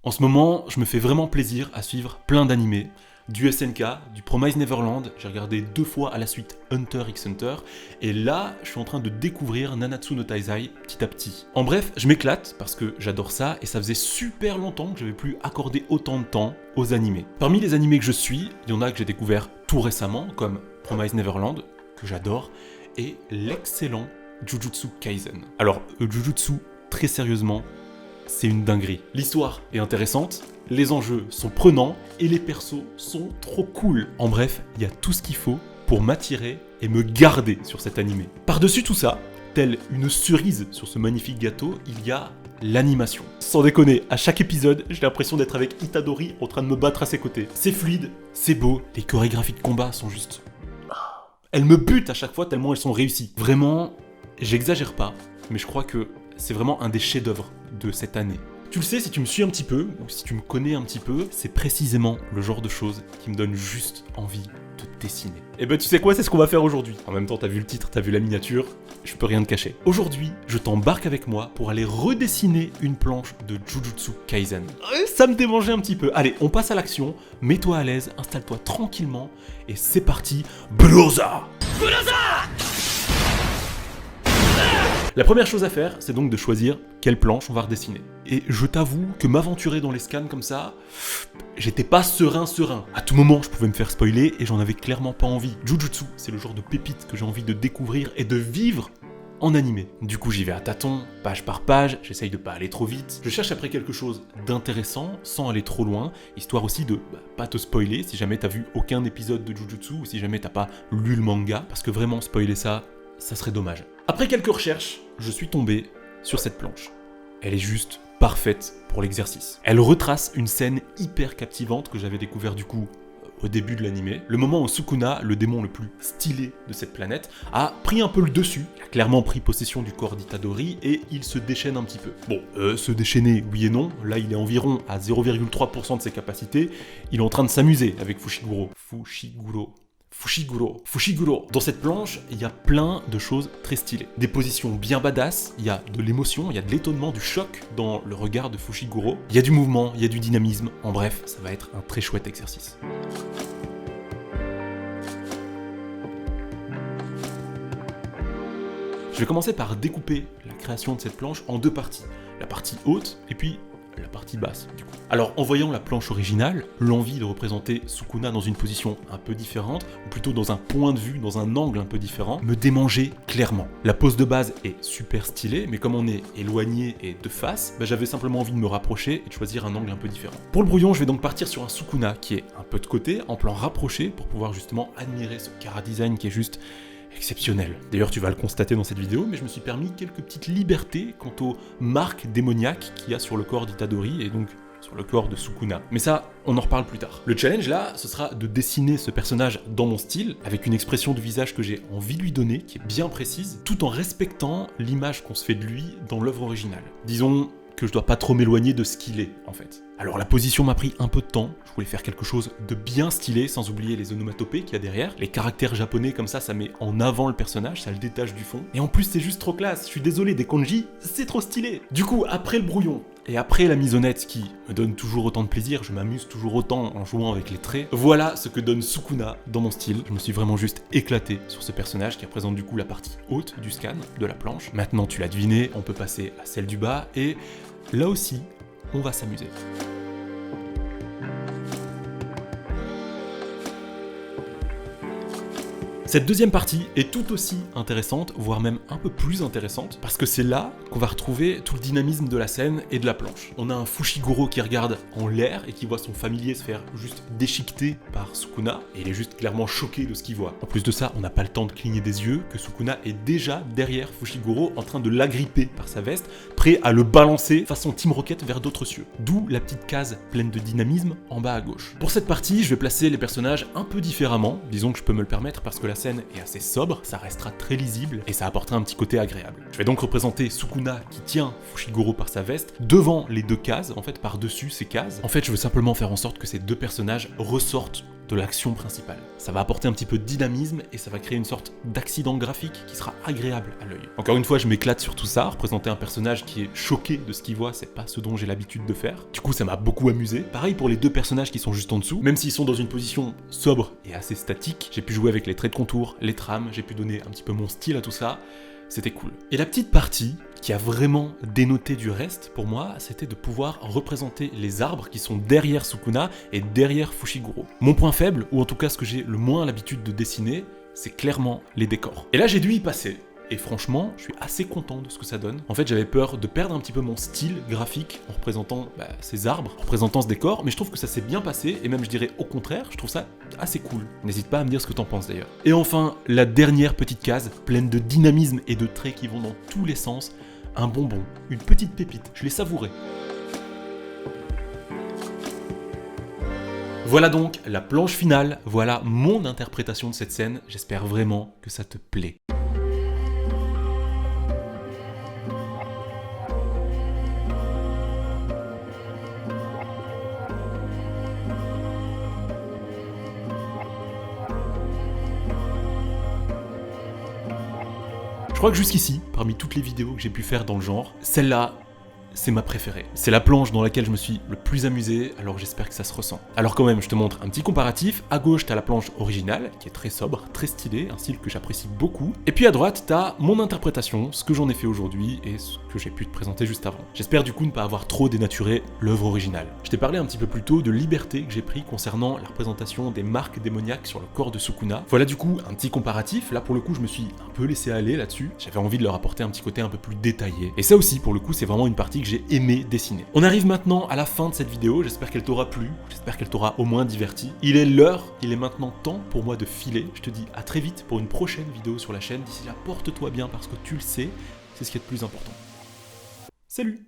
En ce moment, je me fais vraiment plaisir à suivre plein d'animés. Du SNK, du Promise Neverland, j'ai regardé 2 fois à la suite Hunter x Hunter, et là, je suis en train de découvrir Nanatsu no Taizai petit à petit. En bref, je m'éclate parce que j'adore ça, et ça faisait super longtemps que j'avais plus accordé autant de temps aux animés. Parmi les animés que je suis, il y en a que j'ai découvert tout récemment, comme Promise Neverland, que j'adore, et l'excellent Jujutsu Kaisen. Alors, Jujutsu, très sérieusement, c'est une dinguerie. L'histoire est intéressante, les enjeux sont prenants et les persos sont trop cool. En bref, il y a tout ce qu'il faut pour m'attirer et me garder sur cet animé. Par-dessus tout ça, telle une cerise sur ce magnifique gâteau, il y a l'animation. Sans déconner, à chaque épisode, j'ai l'impression d'être avec Itadori en train de me battre à ses côtés. C'est fluide, c'est beau, les chorégraphies de combat sont juste... Elles me butent à chaque fois tellement elles sont réussies. Vraiment, j'exagère pas, mais je crois que c'est vraiment un des chefs-d'œuvre de cette année. Tu le sais, si tu me suis un petit peu, ou si tu me connais un petit peu, c'est précisément le genre de choses qui me donne juste envie de dessiner. Et ben tu sais quoi, c'est ce qu'on va faire aujourd'hui. En même temps, t'as vu le titre, t'as vu la miniature, je peux rien te cacher. Aujourd'hui, je t'embarque avec moi pour aller redessiner une planche de Jujutsu Kaisen. Ça me démangeait un petit peu. Allez, on passe à l'action, mets-toi à l'aise, installe-toi tranquillement, et c'est parti, Broza! La première chose à faire, c'est donc de choisir quelle planche on va redessiner. Et je t'avoue que m'aventurer dans les scans comme ça, j'étais pas serein. À tout moment, je pouvais me faire spoiler et j'en avais clairement pas envie. Jujutsu, c'est le genre de pépite que j'ai envie de découvrir et de vivre en animé. Du coup, j'y vais à tâtons, page par page, j'essaye de pas aller trop vite. Je cherche après quelque chose d'intéressant, sans aller trop loin, histoire aussi de pas te spoiler si jamais t'as vu aucun épisode de Jujutsu ou si jamais t'as pas lu le manga, parce que vraiment spoiler ça serait dommage. Après quelques recherches, je suis tombé sur cette planche. Elle est juste parfaite pour l'exercice. Elle retrace une scène hyper captivante que j'avais découvert du coup au début de l'animé. Le moment où Sukuna, le démon le plus stylé de cette planète, a pris un peu le dessus. Il a clairement pris possession du corps d'Itadori et il se déchaîne un petit peu. Bon, se déchaîner, oui et non. Là, il est environ à 0,3% de ses capacités. Il est en train de s'amuser avec Fushiguro. Fushiguro. Dans cette planche, il y a plein de choses très stylées. Des positions bien badass, il y a de l'émotion, il y a de l'étonnement, du choc dans le regard de Fushiguro. Il y a du mouvement, il y a du dynamisme. En bref, ça va être un très chouette exercice. Je vais commencer par découper la création de cette planche en 2 parties. La partie haute et puis la partie basse du coup. Alors en voyant la planche originale, l'envie de représenter Sukuna dans une position un peu différente, ou plutôt dans un point de vue, dans un angle un peu différent, me démangeait clairement. La pose de base est super stylée, mais comme on est éloigné et de face, j'avais simplement envie de me rapprocher et de choisir un angle un peu différent. Pour le brouillon, je vais donc partir sur un Sukuna qui est un peu de côté, en plan rapproché, pour pouvoir justement admirer ce chara-design qui est juste exceptionnel. D'ailleurs, tu vas le constater dans cette vidéo, mais je me suis permis quelques petites libertés quant aux marques démoniaques qu'il y a sur le corps d'Itadori et donc sur le corps de Sukuna. Mais ça, on en reparle plus tard. Le challenge là, ce sera de dessiner ce personnage dans mon style, avec une expression de visage que j'ai envie de lui donner, qui est bien précise, tout en respectant l'image qu'on se fait de lui dans l'œuvre originale. Disons que je dois pas trop m'éloigner de ce qu'il est, en fait. Alors la position m'a pris un peu de temps, je voulais faire quelque chose de bien stylé, sans oublier les onomatopées qu'il y a derrière. Les caractères japonais comme ça met en avant le personnage, ça le détache du fond. Et en plus c'est juste trop classe, je suis désolé, des kanji, c'est trop stylé. Du coup, après le brouillon, et après la mise au net qui me donne toujours autant de plaisir, je m'amuse toujours autant en jouant avec les traits, voilà ce que donne Sukuna dans mon style. Je me suis vraiment juste éclaté sur ce personnage qui représente du coup la partie haute du scan, de la planche. Maintenant tu l'as deviné, on peut passer à celle du bas, et là aussi, on va s'amuser. Cette deuxième partie est tout aussi intéressante, voire même un peu plus intéressante, parce que c'est là qu'on va retrouver tout le dynamisme de la scène et de la planche. On a un Fushiguro qui regarde en l'air et qui voit son familier se faire juste déchiqueter par Sukuna, et il est juste clairement choqué de ce qu'il voit. En plus de ça, on n'a pas le temps de cligner des yeux, que Sukuna est déjà derrière Fushiguro en train de l'agripper par sa veste, prêt à le balancer façon Team Rocket vers d'autres cieux. D'où la petite case pleine de dynamisme en bas à gauche. Pour cette partie, je vais placer les personnages un peu différemment, disons que je peux me le permettre parce que la scène est assez sobre, ça restera très lisible et ça apportera un petit côté agréable. Je vais donc représenter Sukuna qui tient Fushiguro par sa veste devant les 2 cases, en fait par-dessus ces cases. En fait, je veux simplement faire en sorte que ces 2 personnages ressortent de l'action principale. Ça va apporter un petit peu de dynamisme et ça va créer une sorte d'accident graphique qui sera agréable à l'œil. Encore une fois, je m'éclate sur tout ça. Représenter un personnage qui est choqué de ce qu'il voit, c'est pas ce dont j'ai l'habitude de faire. Du coup, ça m'a beaucoup amusé. Pareil pour les deux personnages qui sont juste en dessous. Même s'ils sont dans une position sobre et assez statique, j'ai pu jouer avec les traits de contour, les trames, j'ai pu donner un petit peu mon style à tout ça. C'était cool. Et la petite partie qui a vraiment dénoté du reste, pour moi, c'était de pouvoir représenter les arbres qui sont derrière Sukuna et derrière Fushiguro. Mon point faible, ou en tout cas ce que j'ai le moins l'habitude de dessiner, c'est clairement les décors. Et là, j'ai dû y passer. Et franchement, je suis assez content de ce que ça donne. En fait, j'avais peur de perdre un petit peu mon style graphique en représentant ces arbres, en représentant ce décor, mais je trouve que ça s'est bien passé, et même je dirais au contraire, je trouve ça assez cool. N'hésite pas à me dire ce que t'en penses d'ailleurs. Et enfin, la dernière petite case, pleine de dynamisme et de traits qui vont dans tous les sens, un bonbon, une petite pépite, je l'ai savouré. Voilà donc la planche finale, voilà mon interprétation de cette scène, j'espère vraiment que ça te plaît. Je crois que jusqu'ici, parmi toutes les vidéos que j'ai pu faire dans le genre, celle-là, c'est ma préférée. C'est la planche dans laquelle je me suis le plus amusé, alors j'espère que ça se ressent. Alors quand même, je te montre un petit comparatif. À gauche, t'as la planche originale, qui est très sobre, très stylée, un style que j'apprécie beaucoup. Et puis à droite, t'as mon interprétation, ce que j'en ai fait aujourd'hui et ce que j'ai pu te présenter juste avant. J'espère du coup ne pas avoir trop dénaturé l'œuvre originale. Je t'ai parlé un petit peu plus tôt de liberté que j'ai pris concernant la représentation des marques démoniaques sur le corps de Sukuna. Voilà du coup un petit comparatif. Là pour le coup, je me suis un peu laissé aller là-dessus. J'avais envie de leur apporter un petit côté un peu plus détaillé. Et ça aussi, pour le coup, c'est vraiment une partie que j'ai aimé dessiner. On arrive maintenant à la fin de cette vidéo, j'espère qu'elle t'aura plu, j'espère qu'elle t'aura au moins diverti. Il est l'heure, il est maintenant temps pour moi de filer. Je te dis à très vite pour une prochaine vidéo sur la chaîne. D'ici là, porte-toi bien parce que tu le sais, c'est ce qui est le plus important. Salut!